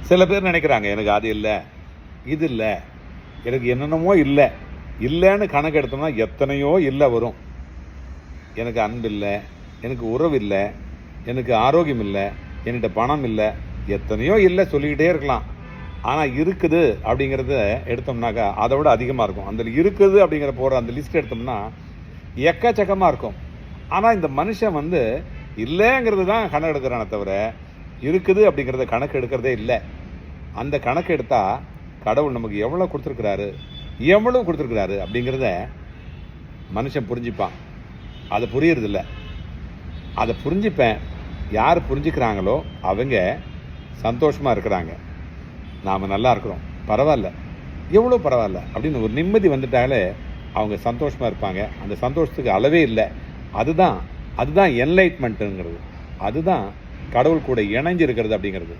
சில பேர் நினைக்கிறாங்க எனக்கு அது இல்லை, இது இல்லை, எனக்கு என்னென்னமோ இல்லை. இல்லைன்னு கணக்கு எடுத்தோம்னா எத்தனையோ இல்லை வரும். எனக்கு அன்பு இல்லை, எனக்கு உறவு இல்லை, எனக்கு ஆரோக்கியம் இல்லை, என்கிட்ட பணம் இல்லை, எத்தனையோ இல்லை சொல்லிக்கிட்டே இருக்கலாம். ஆனால் இருக்குது அப்படிங்கிறத எடுத்தோம்னாக்கா அதை விட அதிகமாக இருக்கும். அந்த இருக்குது அப்படிங்கிற போகிற அந்த லிஸ்ட் எடுத்தோம்னா எக்கச்சக்கமாக இருக்கும். ஆனால் இந்த மனுஷன் இல்லைங்கிறது தான் கணக்கு எடுக்கிறானே தவிர இருக்குது அப்படிங்கிறத கணக்கு எடுக்கிறதே இல்லை. அந்த கணக்கு எடுத்தால் கடவுள் நமக்கு எவ்வளோ கொடுத்துருக்குறாரு அப்படிங்கிறத மனுஷன் புரிஞ்சுப்பான். அதை புரியறதில்ல. அதை புரிஞ்சுப்பேன். யார் புரிஞ்சுக்கிறாங்களோ அவங்க சந்தோஷமாக இருக்கிறாங்க. நாம் நல்லா இருக்கிறோம், பரவாயில்ல, எவ்வளோ பரவாயில்ல அப்படின்னு ஒரு நிம்மதி வந்துட்டாலே அவங்க சந்தோஷமாக இருப்பாங்க. அந்த சந்தோஷத்துக்கு அளவே இல்லை. அதுதான் என்லைட்மெண்ட்டுங்கிறது. அதுதான் கடவுள் கூட இணைஞ்சு இருக்கிறது அப்படிங்கிறது.